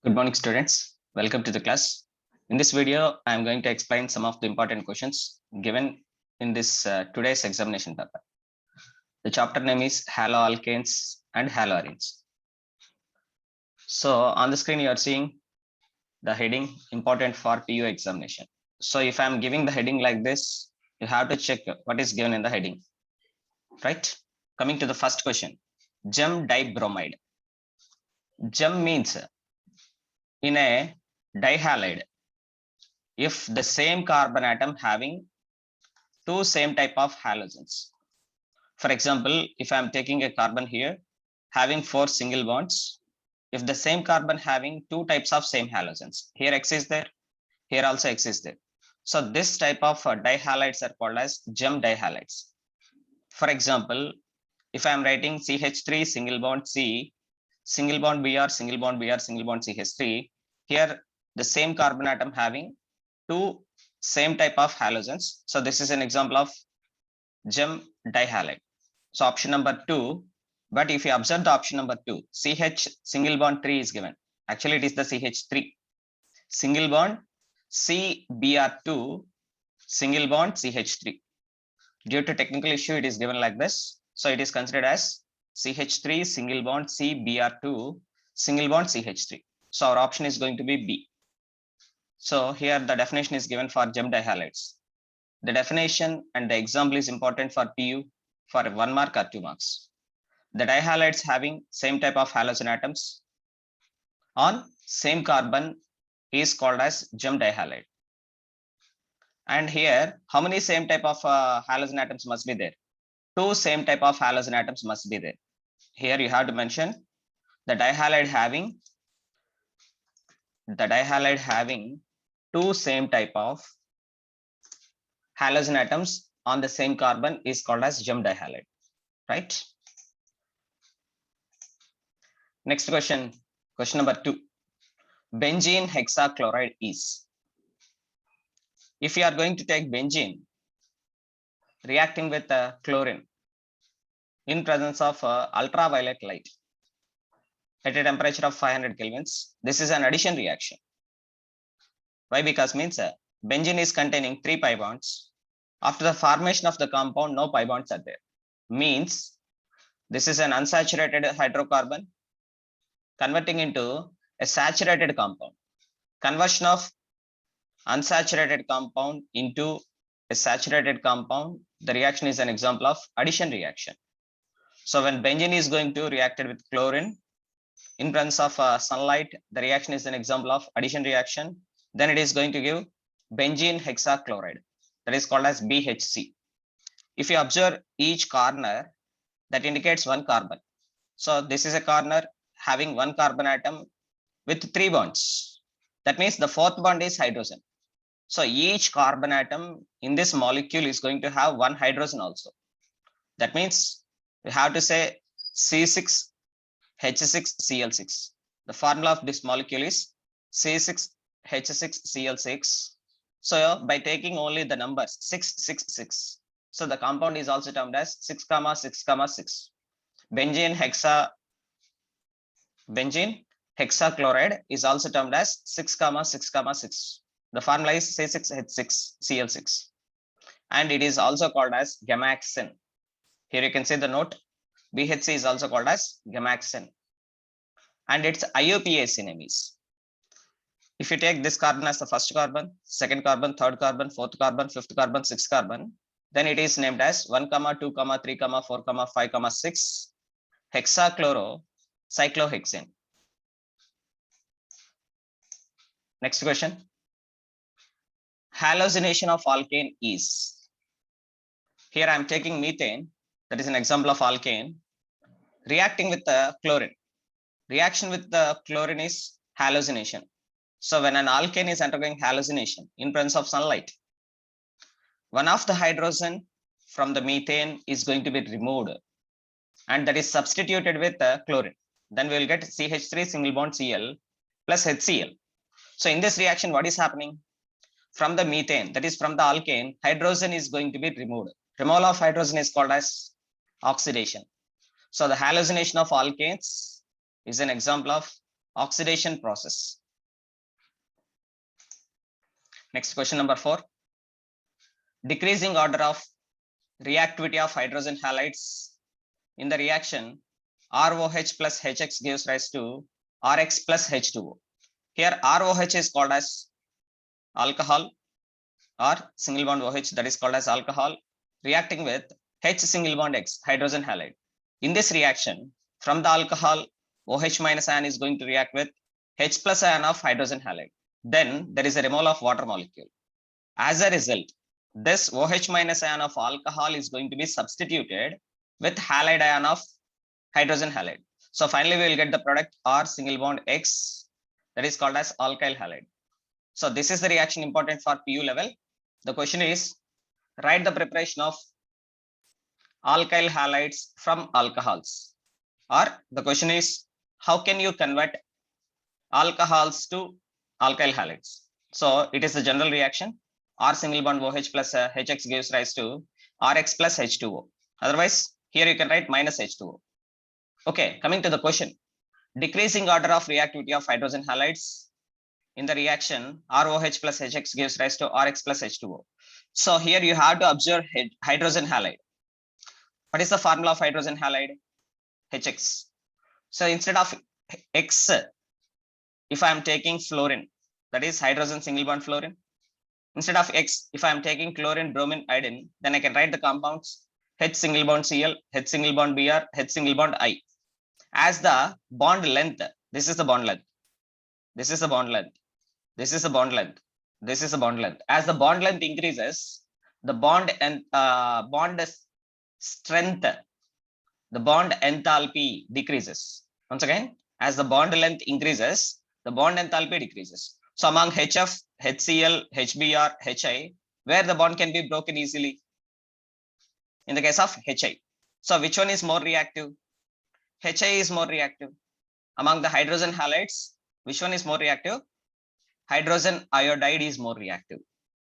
Good morning, students. Welcome to the class. In this video, I am going to explain some of the important questions given in this today's examination paper. The chapter name is haloalkanes and haloarenes. So on the screen, you are seeing the heading important for PU examination. So if I am giving the heading like this, you have to check what is given in the heading, right? Coming to the first question, gem dibromide. Gem means in a dihalide, if the same carbon atom having two same type of halogens. For example, if I am taking a carbon here having 4 single bonds, if the same carbon having two types of same halogens, here X is there, here also X is there. So this type of dihalides are called as gem dihalides. For example, if I am writing CH3 single bond C, single bond Br, single bond Br, single bond CH3, here the same carbon atom having two same type of halogens. So this is an example of gem dihalide. So option number 2, but if you observe the option number 2, CH single bond 3 is given. Actually, it is the CH3. Single bond CBr2, single bond CH3. Due to technical issue, it is given like this. So it is considered as CH3 single bond CBr2, single bond CH3. So our option is going to be B. So here the definition is given for gem dihalides. The definition and the example is important for PU for 1 mark or 2 marks. The dihalides having same type of halogen atoms on same carbon is called as gem dihalide. And here, how many same type of halogen atoms must be there? Two same type of halogen atoms must be there. Here you have to mention the dihalide having two same type of halogen atoms on the same carbon is called as gem dihalide, right? Next question, question number 2. Benzene hexachloride is. If you are going to take benzene reacting with chlorine in presence of ultraviolet light at a temperature of 500 kelvins, this is an addition reaction. Why? Because means benzene is containing 3 pi bonds. After the formation of the compound, no pi bonds are there. Means this is an unsaturated hydrocarbon converting into a saturated compound. Conversion of unsaturated compound into a saturated compound, the reaction is an example of addition reaction. So when benzene is going to reacted with chlorine in presence of sunlight, the reaction is an example of addition reaction. Then it is going to give benzene hexachloride, that is called as BHC. If you observe each corner, that indicates one carbon. So this is a corner having one carbon atom with 3 bonds. That means the 4th bond is hydrogen. So each carbon atom in this molecule is going to have one hydrogen also. That means we have to say C6H6Cl6. The formula of this molecule is C6H6Cl6. So by taking only the numbers 666, so the compound is also termed as 6,6,6. Benzene hexachloride is also termed as 6,6,6. The formula is C6H6Cl6, and it is also called as gamaxene. Here you can see the note, BHC is also called as gamaxene, and its IUPAC name is. If you take this carbon as the first carbon, second carbon, third carbon, fourth carbon, fifth carbon, sixth carbon, then it is named as 1, 2, 3, 4, 5, 6 hexachlorocyclohexane. Next question. Halogenation of alkane is. Here I am taking methane, that is an example of alkane, reacting with the chlorine. Reaction with the chlorine is halogenation. So when an alkane is undergoing halogenation in presence of sunlight, one of the hydrogen from the methane is going to be removed, and that is substituted with chlorine. Then we will get CH3 single bond Cl plus HCl. So in this reaction, what is happening? From the methane, that is from the alkane, hydrogen is going to be removed. Removal of hydrogen is called as oxidation. So the halogenation of alkanes is an example of oxidation process. Next question number 4. Decreasing order of reactivity of hydrogen halides in the reaction ROH plus HX gives rise to RX plus H2O. Here ROH is called as alcohol, or single bond OH, that is called as alcohol, reacting with H single bond X hydrogen halide. In this reaction, from the alcohol, OH minus ion is going to react with H plus ion of hydrogen halide. Then there is a removal of water molecule. As a result, this OH minus ion of alcohol is going to be substituted with halide ion of hydrogen halide. So finally, we will get the product R single bond X, that is called as alkyl halide. So this is the reaction important for PU level. The question is, write the preparation of alkyl halides from alcohols. Or the question is, how can you convert alcohols to alkyl halides? So it is the general reaction. R single bond OH plus HX gives rise to RX plus H2O. Otherwise, here you can write minus H2O. Okay, coming to the question. Decreasing order of reactivity of hydrogen halides in the reaction ROH plus HX gives rise to RX plus H2O. So here you have to observe hydrogen halide. What is the formula of hydrogen halide? HX. So instead of X, if I am taking fluorine, that is hydrogen single bond fluorine. Instead of X, if I am taking chlorine, bromine, iodine, then I can write the compounds H single bond Cl, H single bond Br, H single bond I. As the bond length, this is the bond length, this is the bond length, this is the bond length, this is the bond length. As the bond length increases, the bond and bond strength, the bond enthalpy decreases. Once again, as the bond length increases, the bond enthalpy decreases. So among HF, HCl, HBr, HI, where the bond can be broken easily? In the case of HI. So which one is more reactive? HI is more reactive. Among the hydrogen halides, which one is more reactive? Hydrogen iodide is more reactive.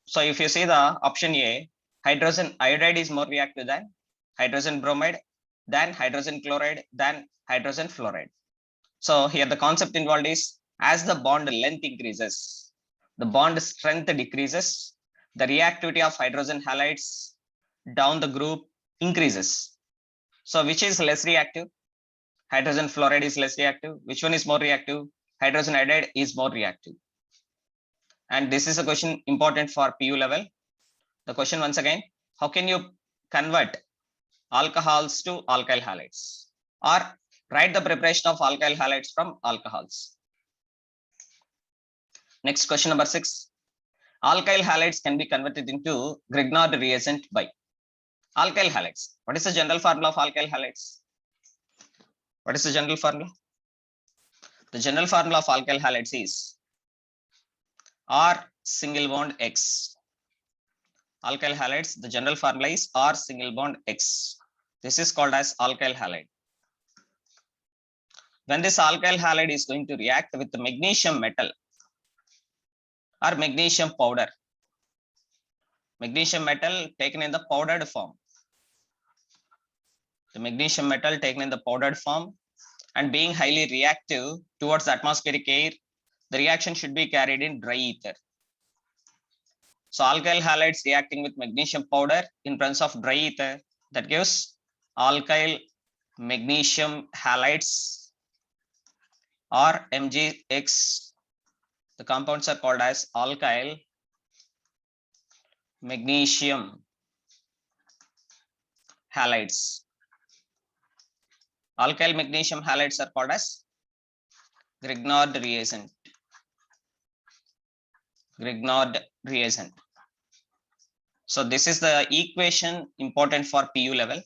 So if you see the option A, hydrogen iodide is more reactive than hydrogen bromide, than hydrogen chloride, than hydrogen fluoride. So here the concept involved is, as the bond length increases, the bond strength decreases, the reactivity of hydrogen halides down the group increases. So which is less reactive? Hydrogen fluoride is less reactive. Which one is more reactive? Hydrogen iodide is more reactive. And this is a question important for PU level. The question once again, how can you convert alcohols to alkyl halides? Or write the preparation of alkyl halides from alcohols. Next question number 6. Alkyl halides can be converted into Grignard reagent by alkyl halides. What is the general formula of alkyl halides? What is the general formula? The general formula of alkyl halides is R single bond X. Alkyl halides, the general formula is R single bond X. This is called as alkyl halide. When this alkyl halide is going to react with the magnesium metal or magnesium powder, magnesium metal taken in the powdered form, the magnesium metal taken in the powdered form and being highly reactive towards the atmospheric air, the reaction should be carried in dry ether. So alkyl halides reacting with magnesium powder in presence of dry ether, that gives alkyl magnesium halides or MgX. The compounds are called as alkyl magnesium halides. Alkyl magnesium halides are called as Grignard reagent. Grignard reagent. So this is the equation important for PU level.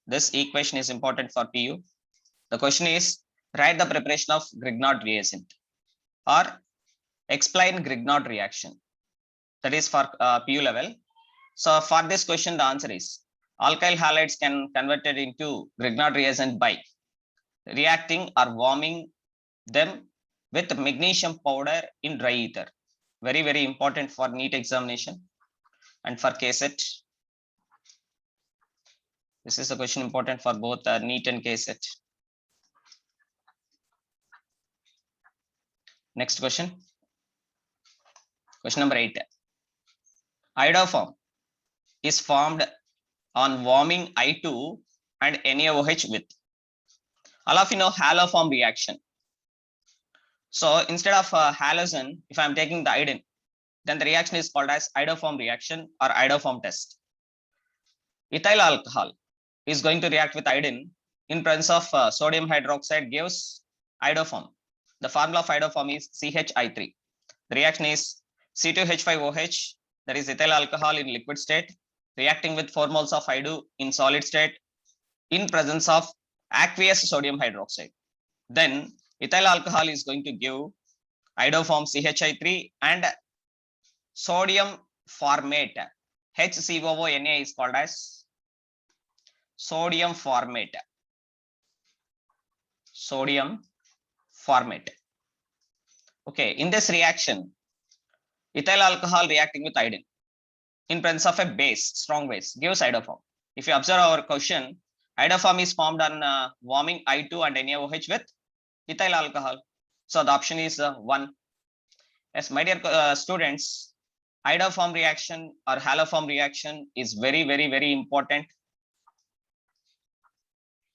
This equation is important for PU. The question is, write the preparation of Grignard reagent or explain Grignard reaction. That is for PU level. So for this question, the answer is alkyl halides can converted into Grignard reagent by reacting or warming them with magnesium powder in dry ether. Very, very important for NEET examination and for KSET. This is a question important for both NEET and KSET. Next question. Question number 8. Iodoform is formed on warming I2 and NaOH with. All of you know haloform reaction. So instead of halogen, if I am taking the iodine, then the reaction is called as iodoform reaction or iodoform test. Ethyl alcohol is going to react with iodine in presence of sodium hydroxide gives iodoform. The formula of iodoform is CHI3. The reaction is C2H5OH, that is ethyl alcohol in liquid state, reacting with 4 moles of I2 in solid state in presence of aqueous sodium hydroxide. Then ethyl alcohol is going to give iodoform CHI3 and sodium formate HCOONA is called as sodium formate. Sodium formate. Okay, in this reaction, ethyl alcohol reacting with iodine in presence of a base, strong base, gives iodoform. If you observe our question, iodoform is formed on warming I2 and NaOH with ethyl alcohol. So the option is 1. Yes, my dear students, iodoform reaction or haloform reaction is very, very, very important.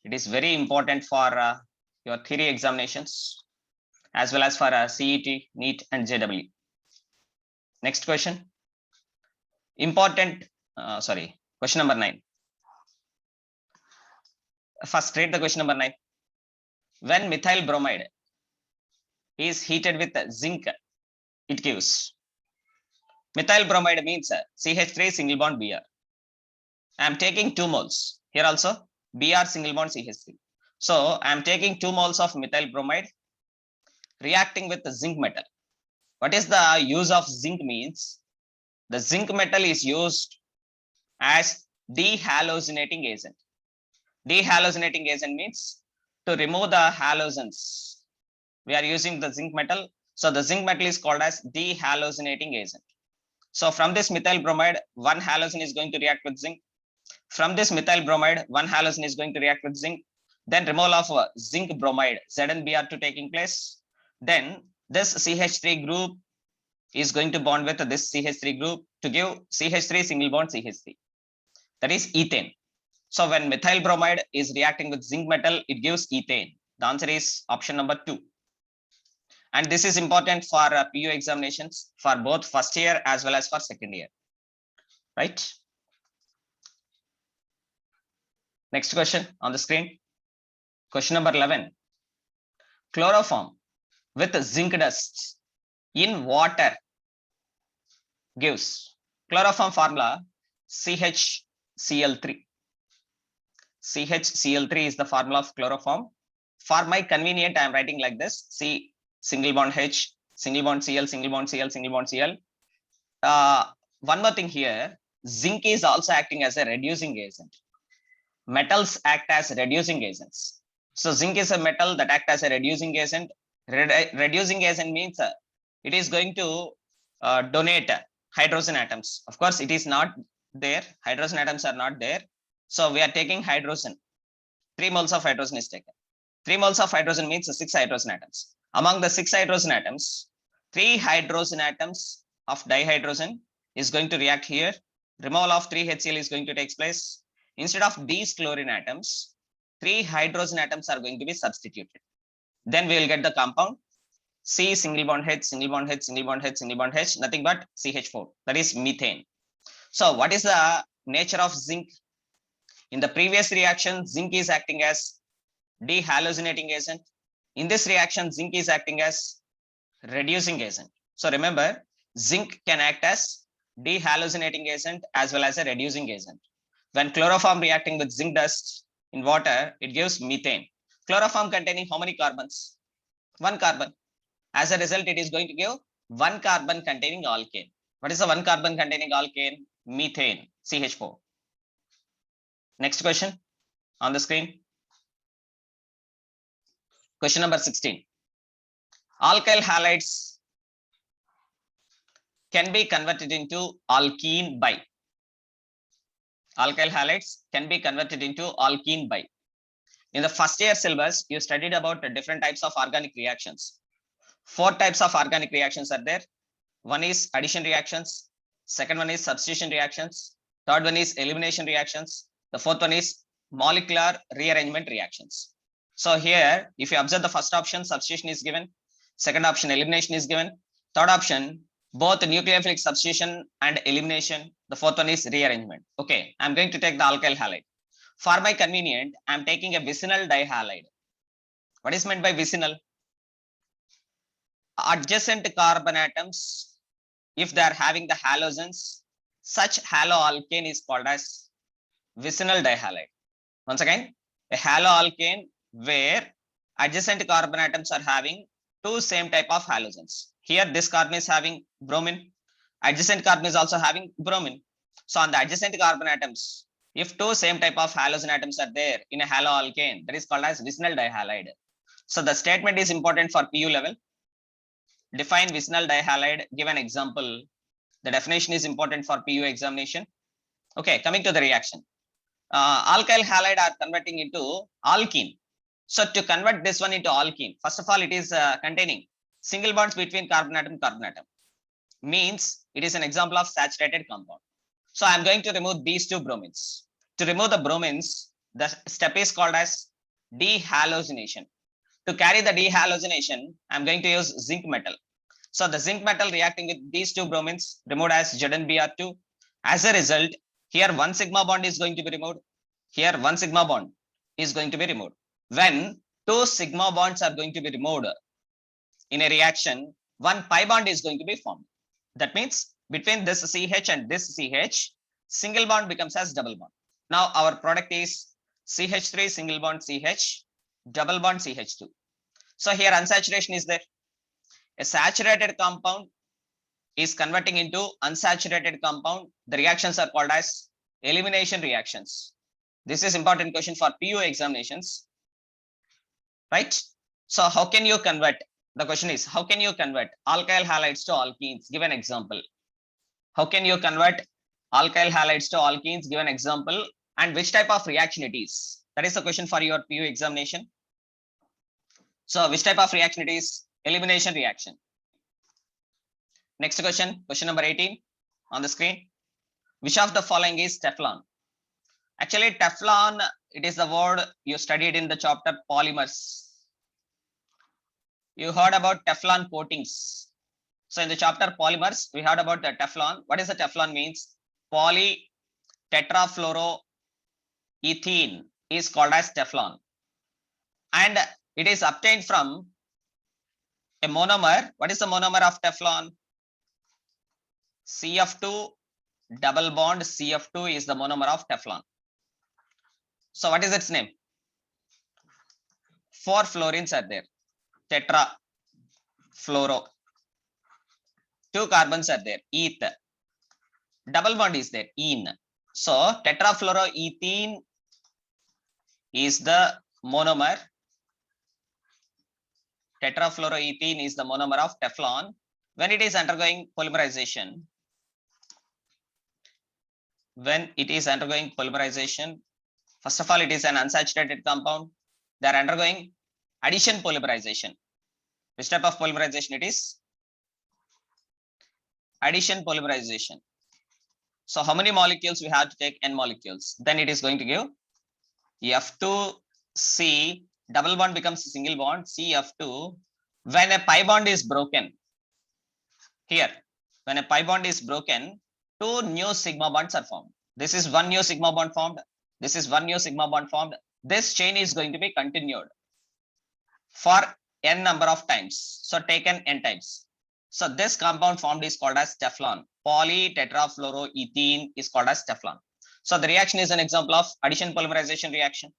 It is very important for your theory examinations as well as for CET, NEET and JEE. Next question. Important, question number 9. First read the question number 9. When methyl bromide is heated with zinc, it gives. Methyl bromide means CH3 single bond Br. I am taking 2 moles. Here also Br single bond CH3. So I am taking 2 moles of methyl bromide reacting with the zinc metal. What is the use of zinc means? The zinc metal is used as dehalogenating agent. Dehalogenating agent means to remove the halogens. We are using the zinc metal. So the zinc metal is called as dehalogenating agent. So from this methyl bromide, 1 halogen is going to react with zinc. From this methyl bromide, 1 halogen is going to react with zinc. Then removal of zinc bromide, ZnBr2 taking place. Then this CH3 group is going to bond with this CH3 group to give CH3 single bond CH3. That is ethane. So when methyl bromide is reacting with zinc metal, it gives ethane. The answer is option number 2. And this is important for PU examinations for both first year as well as for second year. Right? Next question on the screen. Question number 11. Chloroform with zinc dust in water gives. Chloroform formula CHCl3. CHCl3 is the formula of chloroform. For my convenient, I am writing like this: C single bond H, single bond Cl, single bond Cl, single bond Cl. One more thing here, zinc is also acting as a reducing agent. Metals act as reducing agents. So zinc is a metal that acts as a reducing agent. Reducing agent means it is going to donate hydrogen atoms. Of course, it is not there. Hydrogen atoms are not there. So we are taking hydrogen. 3 moles of hydrogen is taken. 3 moles of hydrogen means 6 hydrogen atoms. Among the 6 hydrogen atoms, 3 hydrogen atoms of dihydrogen is going to react here. Removal of 3 HCl is going to take place. Instead of these chlorine atoms, 3 hydrogen atoms are going to be substituted. Then we will get the compound C single bond H, single bond H, single bond H, single bond H, nothing but CH4. That is methane. So what is the nature of zinc? In the previous reaction, zinc is acting as dehalogenating agent. In this reaction, zinc is acting as reducing agent. So remember, zinc can act as dehalogenating agent as well as a reducing agent. When chloroform reacting with zinc dust in water, it gives methane. Chloroform containing how many carbons? 1 carbon. As a result, it is going to give 1 carbon containing alkane. What is the 1 carbon containing alkane? Methane, CH4. Next question on the screen. Question number 16. Alkyl halides can be converted into alkene by. Alkyl halides can be converted into alkene by. In the first year syllabus, you studied about different types of organic reactions. Four types of organic reactions are there. One is addition reactions. Second one is substitution reactions. Third one is elimination reactions. The fourth one is molecular rearrangement reactions. So here, if you observe the first option, substitution is given. Second option, elimination is given. Third option, both nucleophilic substitution and elimination. The fourth one is rearrangement. Okay, I'm going to take the alkyl halide. For my convenient, I'm taking a vicinal dihalide. What is meant by vicinal? Adjacent carbon atoms, if they are having the halogens, such haloalkane is called as vicinal dihalide. Once again, a haloalkane where adjacent carbon atoms are having two same type of halogens. Here this carbon is having bromine, adjacent carbon is also having bromine. So on the adjacent carbon atoms, if two same type of halogen atoms are there in a haloalkane, that is called as vicinal dihalide. So the statement is important for PU level. Define vicinal dihalide, give an example. The definition is important for PU examination. Okay, coming to the reaction. Alkyl halide are converting into alkene. So to convert this one into alkene, first of all, it is containing single bonds between carbon atom. Means it is an example of saturated compound. So I am going to remove these two bromines. To remove the bromines, the step is called as dehalogenation. To carry the dehalogenation, I am going to use zinc metal. So the zinc metal reacting with these two bromines removed as ZnBr2. As a result, here one sigma bond is going to be removed. Here one sigma bond is going to be removed. When two sigma bonds are going to be removed in a reaction, one pi bond is going to be formed. That means between this CH and this CH, single bond becomes as double bond. Now our product is CH3 single bond CH, double bond CH2. So here unsaturation is there. A saturated compound is converting into unsaturated compound. The reactions are called as elimination reactions. This is important question for PU examinations, right? So how can you convert? The question is, how can you convert alkyl halides to alkenes? Give an example. How can you convert alkyl halides to alkenes? Give an example. And which type of reaction it is? That is the question for your PU examination. So which type of reaction it is? Elimination reaction. Next question, question number 18 on the screen. Which of the following is Teflon? Actually, Teflon, it is the word you studied in the chapter polymers. You heard about Teflon coatings. So in the chapter polymers, we heard about the Teflon. What is the Teflon means? Polytetrafluoroethene is called as Teflon. And it is obtained from a monomer. What is the monomer of Teflon? CF2 double bond CF2 is the monomer of Teflon. So what is its name? 4 fluorines are there. Tetra fluoro. 2 carbons are there. Eth. Double bond is there. Ene. So tetrafluoroethene is the monomer. Tetrafluoroethene is the monomer of Teflon. When it is undergoing polymerization, first of all, it is an unsaturated compound. They are undergoing addition polymerization. Which type of polymerization it is? Addition polymerization. So how many molecules we have to take? N molecules. Then it is going to give F2C, double bond becomes a single bond, CF2. When a pi bond is broken, here, when a pi bond is broken, 2 new sigma bonds are formed. This is one new sigma bond formed. This is one new sigma bond formed. This chain is going to be continued for n number of times. So taken n times. So this compound formed is called as Teflon. Polytetrafluoroethene is called as Teflon. So the reaction is an example of addition polymerization reaction.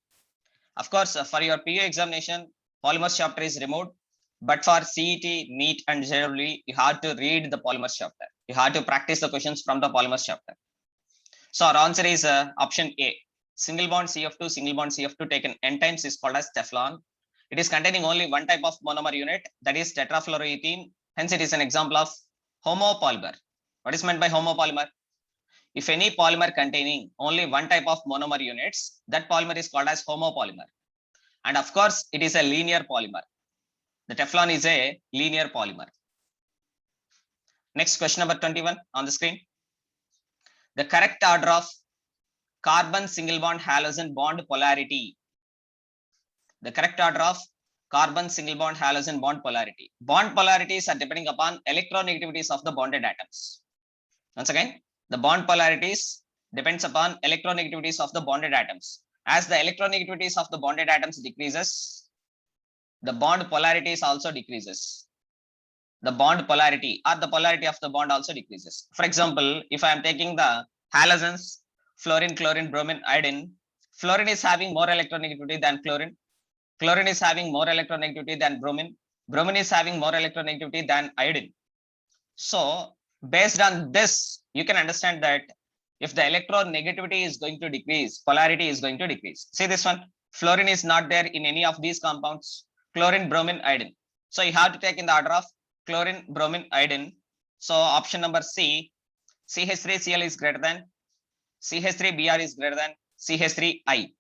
Of course, for your PU examination, polymers chapter is removed. But for CET, NEET and JEE, you have to read the polymers chapter. You have to practice the questions from the polymers chapter. So our answer is option A. Single bond CF2 taken n times is called as Teflon. It is containing only one type of monomer unit, that is tetrafluoroethene. Hence, it is an example of homopolymer. What is meant by homopolymer? If any polymer containing only one type of monomer units, that polymer is called as homopolymer. And of course, it is a linear polymer. The Teflon is a linear polymer. Next, question number 21 on the screen. The correct order of carbon single bond halogen bond polarity. The correct order of carbon single bond halogen bond polarity. Bond polarities are depending upon electronegativities of the bonded atoms. Once again, the bond polarities depends upon electronegativities of the bonded atoms. As the electronegativities of the bonded atoms decreases, the bond polarities also decreases. The bond polarity or the polarity of the bond also decreases. For example, if I am taking the halogens, fluorine, chlorine, bromine, iodine, fluorine is having more electronegativity than chlorine. Chlorine is having more electronegativity than bromine. Bromine is having more electronegativity than iodine. So based on this, you can understand that if the electronegativity is going to decrease, polarity is going to decrease. See this one, fluorine is not there in any of these compounds, chlorine, bromine, iodine. So you have to take in the order of chlorine, bromine, iodine. So option number C, CH3Cl is greater than, CH3Br is greater than CH3I.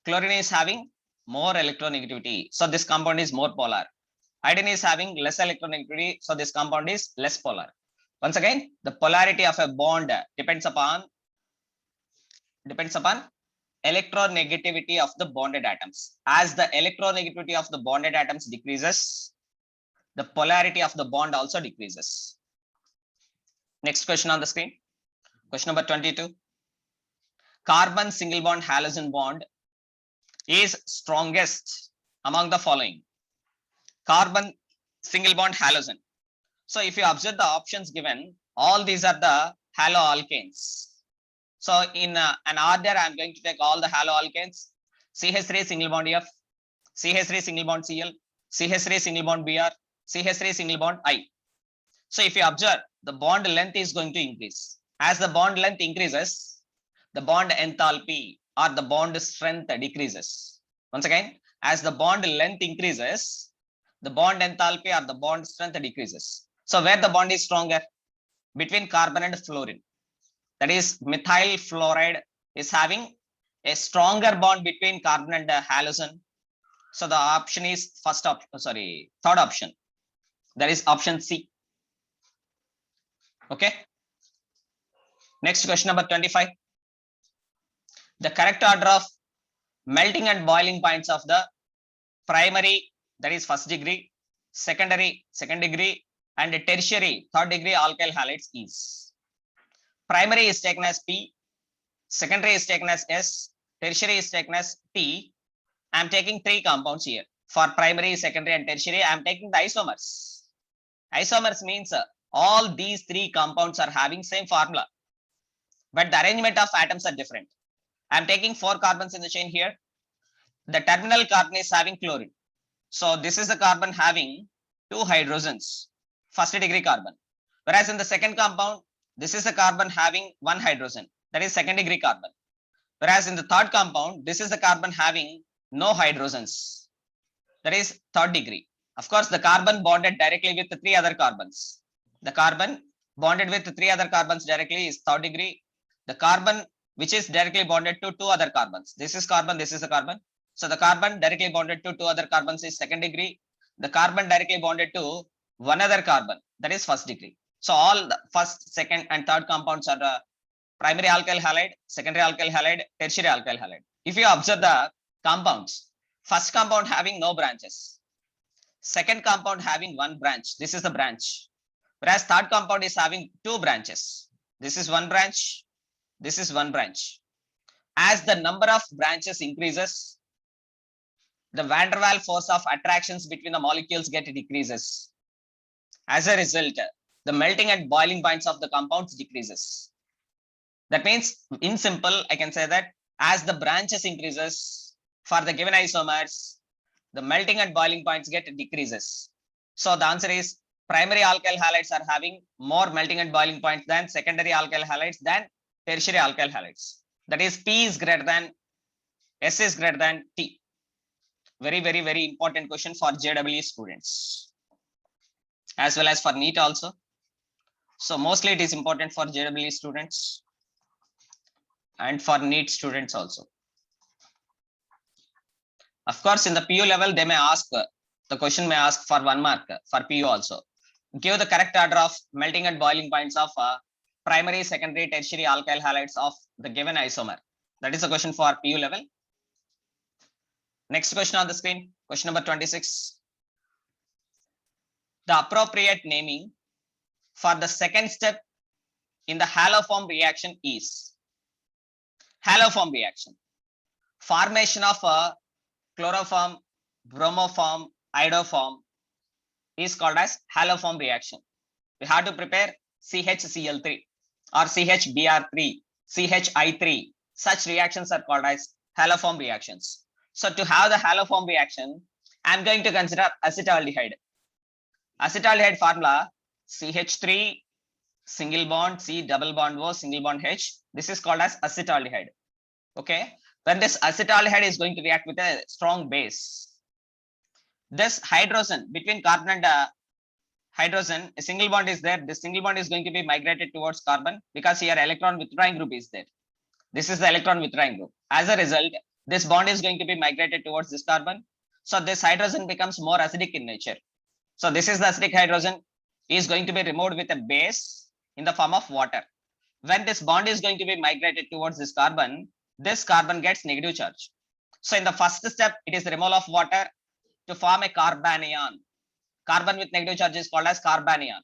Chlorine is having more electronegativity, so this compound is more polar. Iodine is having less electronegativity, so this compound is less polar. Once again, the polarity of a bond depends upon electronegativity of the bonded atoms. As the electronegativity of the bonded atoms decreases, the polarity of the bond also decreases. Next question on the screen. Question number 22. Carbon single bond halogen bond is strongest among the following. Carbon single bond halogen. So if you observe the options given, all these are the haloalkanes. So in an order, I am going to take all the haloalkanes. CH3 single bond F, CH3 single bond Cl, CH3 single bond Br, CH3 single bond I. So if you observe, the bond length is going to increase. As the bond length increases, the bond enthalpy or the bond strength decreases. Once again, as the bond length increases, the bond enthalpy or the bond strength decreases. So where the bond is stronger? Between carbon and fluorine. That is, methyl fluoride is having a stronger bond between carbon and halogen. So the option is third option. That is option C. Okay. Next question number 25. The correct order of melting and boiling points of the primary, that is first degree, secondary, second degree, and tertiary, third degree alkyl halides is. Primary is taken as P, secondary is taken as S, tertiary is taken as T. I am taking three compounds here. For primary, secondary, and tertiary, I am taking the isomers. Isomers means all these three compounds are having same formula, but the arrangement of atoms are different. I am taking 4 carbons in the chain here. The terminal carbon is having chlorine. So this is the carbon having 2 hydrogens, first degree carbon. Whereas in the second compound, this is the carbon having 1 hydrogen, that is second degree carbon. Whereas in the third compound, this is the carbon having no hydrogens, that is third degree. Of course, the carbon bonded directly with the 3 other carbons. The carbon bonded with the 3 other carbons directly is third degree. The carbon which is directly bonded to 2 other carbons. This is carbon, this is a carbon. So the carbon directly bonded to 2 other carbons is second degree. The carbon directly bonded to one other carbon, that is first degree. So all the first, second, and third compounds are the primary alkyl halide, secondary alkyl halide, tertiary alkyl halide. If you observe the compounds, first compound having no branches, second compound having 1 branch, this is the branch. Whereas third compound is having 2 branches. This is 1 branch, this is 1 branch. As the number of branches increases, the van der Waals force of attractions between the molecules decreases. As a result, the melting and boiling points of the compounds decreases. That means, in simple, I can say that as the branches increases for the given isomers, the melting and boiling points decreases. So the answer is primary alkyl halides are having more melting and boiling points than secondary alkyl halides than tertiary alkyl halides. That is, P is greater than, S is greater than T. Very, very, very important question for JEE students, as well as for NEET also. So mostly it is important for JEE students and for NEET students also. Of course, in the PU level, they may ask The question may ask for 1 mark for PU also. Give the correct order of melting and boiling points of primary, secondary, tertiary alkyl halides of the given isomer. That is a question for PU level. Next question on the screen, question number 26. The appropriate naming for the second step in the haloform reaction is haloform reaction. Formation of a chloroform, bromoform, iodoform is called as haloform reaction. We have to prepare CHCl3 or CHBr3, CHI3. Such reactions are called as haloform reactions. So to have the haloform reaction, I am going to consider acetaldehyde. Acetaldehyde formula CH3 single bond C double bond O single bond H. This is called as acetaldehyde. Okay. When this acetaldehyde is going to react with a strong base, this hydrogen between carbon and hydrogen, a single bond is there. This single bond is going to be migrated towards carbon because here electron withdrawing group is there. This is the electron withdrawing group. As a result, this bond is going to be migrated towards this carbon. So this hydrogen becomes more acidic in nature. So this is the acidic hydrogen is going to be removed with a base in the form of water. When this bond is going to be migrated towards this carbon gets negative charge. So in the first step, it is the removal of water to form a carbanion. Carbon with negative charge is called as carbanion.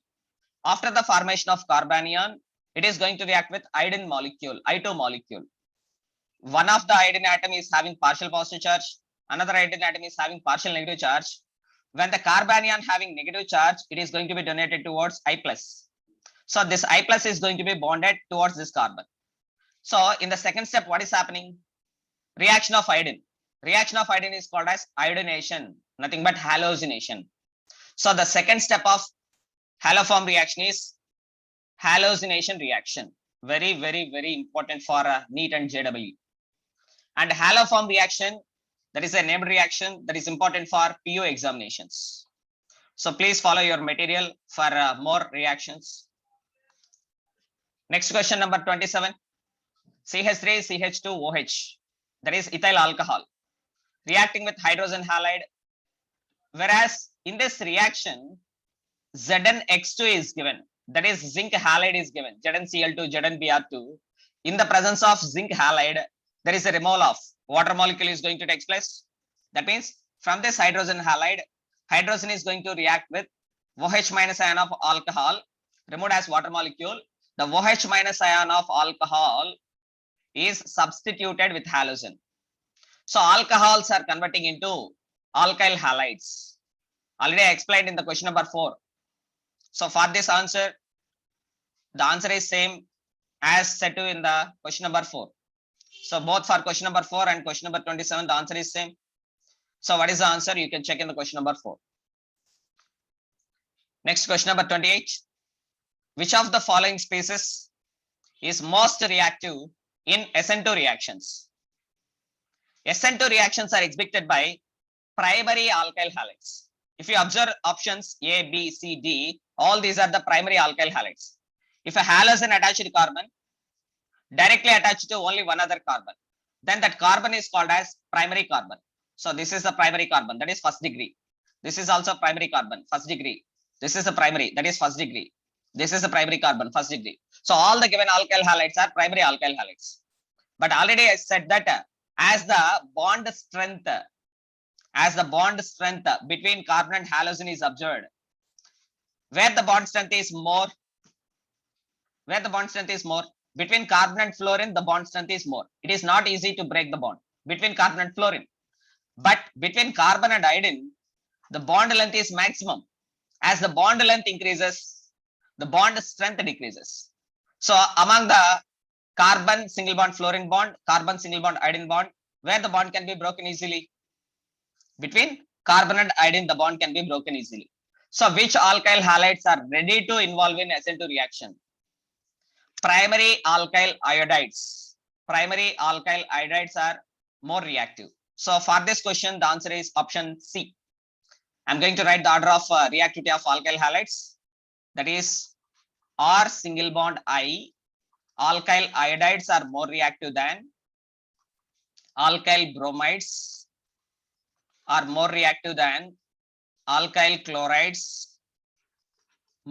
After the formation of carbanion, it is going to react with iodine molecule, I2 molecule. One of the iodine atom is having partial positive charge, another iodine atom is having partial negative charge. When the carbanion having negative charge, it is going to be donated towards I plus. So this I plus is going to be bonded towards this carbon. So in the second step, what is happening? Reaction of iodine. Reaction of iodine is called as iodination, nothing but halogenation. So the second step of haloform reaction is halogenation reaction. Very, very, very important for NEET and JEE. And haloform reaction, that is a named reaction that is important for PU examinations. So please follow your material for more reactions. Next question number 27. CH3 CH2OH, that is ethyl alcohol, reacting with hydrogen halide. Whereas in this reaction, ZnX2 is given, that is zinc halide is given, ZnCl2, ZnBr2. In the presence of zinc halide, there is a removal of water molecule is going to take place. That means from this hydrogen halide, hydrogen is going to react with OH minus ion of alcohol, removed as water molecule. The OH minus ion of alcohol is substituted with halogen. So alcohols are converting into alkyl halides. Already I explained in the question number 4. So for this answer, the answer is same as set to in the question number 4. So both for question number 4 and question number 27, the answer is same. So what is the answer? You can check in the question number 4. Next question number 28. Which of the following species is most reactive in SN2 reactions? SN2 reactions are exhibited by primary alkyl halides. If you observe options A, B, C, D, all these are the primary alkyl halides. If a halogen attached to carbon, directly attached to only one other carbon, then that carbon is called as primary carbon. So this is the primary carbon, that is first degree. This is also primary carbon, first degree. This is the primary, that is first degree. This is the primary carbon, first degree. So all the given alkyl halides are primary alkyl halides. But already I said that as the bond strength between carbon and halogen is observed, where the bond strength is more, between carbon and fluorine, the bond strength is more. It is not easy to break the bond between carbon and fluorine. But between carbon and iodine, the bond length is maximum. As the bond length increases, the bond strength decreases. So among the carbon single bond fluorine bond, carbon single bond iodine bond, where the bond can be broken easily? Between carbon and iodine, the bond can be broken easily. So which alkyl halides are ready to involve in SN2 reaction? Primary alkyl iodides. Primary alkyl iodides are more reactive. So for this question, the answer is option C. I'm going to write the order of reactivity of alkyl halides. That is R single bond I. Alkyl iodides are more reactive than alkyl bromides, are more reactive than alkyl chlorides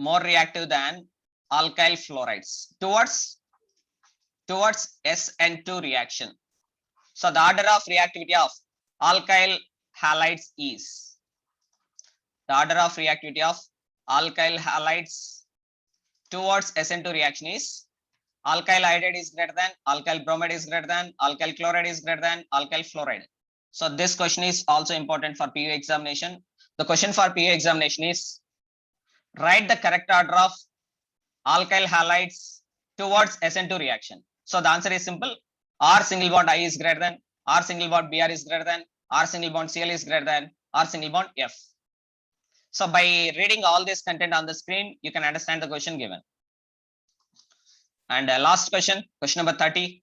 more reactive than alkyl fluorides towards SN2 reaction. So the order of reactivity of alkyl halides is, the order of reactivity of alkyl halides towards SN2 reaction is alkyl iodide is greater than, alkyl bromide is greater than, alkyl chloride is greater than, alkyl fluoride. So this question is also important for PU examination. The question for PU examination is, write the correct order of alkyl halides towards SN2 reaction. So the answer is simple. R single bond I is greater than, R single bond Br is greater than, R single bond Cl is greater than, R single bond F. So by reading all this content on the screen, you can understand the question given. And last question, question number 30.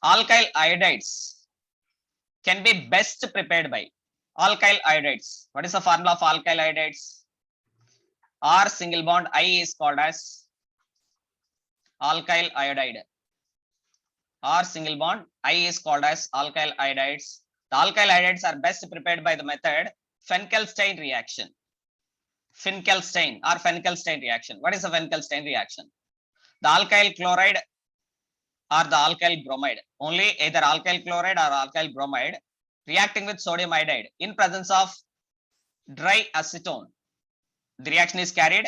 Alkyl iodides can be best prepared by, alkyl iodides. What is the formula of alkyl iodides? R single bond I is called as alkyl iodide. R single bond I is called as alkyl iodides. The alkyl iodides are best prepared by the method Finkelstein reaction. Finkelstein or Finkelstein reaction. What is the Finkelstein reaction? The alkyl chloride or the alkyl bromide, only either alkyl chloride or alkyl bromide reacting with sodium iodide in presence of dry acetone. The reaction is carried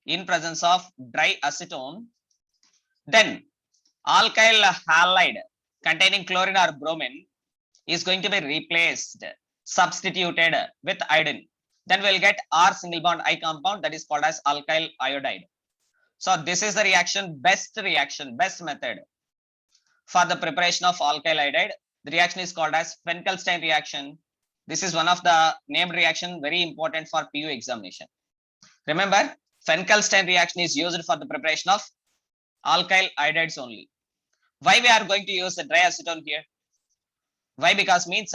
in presence of dry acetone. Then alkyl halide containing chlorine or bromine is going to be replaced, substituted with iodine. Then we'll get R single bond I compound, that is called as alkyl iodide. So this is the reaction, best method for the preparation of alkyl iodide. The reaction is called as Finkelstein reaction. This is one of the named reaction, very important for PU examination. Remember, Finkelstein reaction is used for the preparation of alkyl iodides only. Why we are going to use the dry acetone here? Why? Because means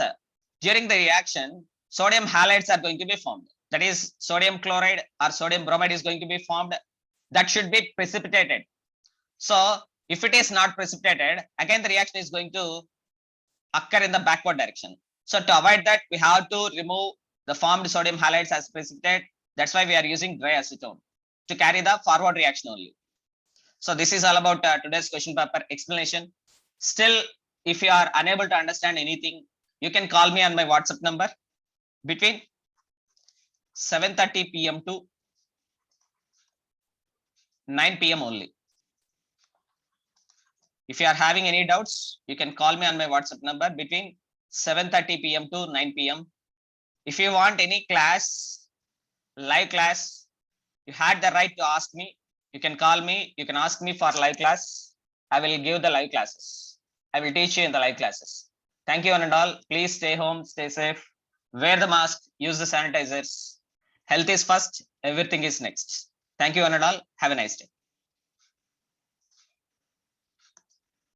during the reaction, sodium halides are going to be formed. That is, sodium chloride or sodium bromide is going to be formed. That should be precipitated. So if it is not precipitated, again the reaction is going to occur in the backward direction. So to avoid that, we have to remove the formed sodium halides as precipitate. That's why we are using dry acetone to carry the forward reaction only. So this is all about today's question paper explanation. Still, if you are unable to understand anything, you can call me on my WhatsApp number between 7:30 p.m. to 9 p.m. only. If you are having any doubts, you can call me on my WhatsApp number between 7:30 p.m. to 9 p.m. If you want any class, live class, you had the right to ask me. You can call me, you can ask me for live class. I will give the live classes. I will teach you in the live classes. Thank you one and all. Please stay home, stay safe, wear the mask, use the sanitizers. Health is first, everything is next. Thank you one and all. Have a nice day.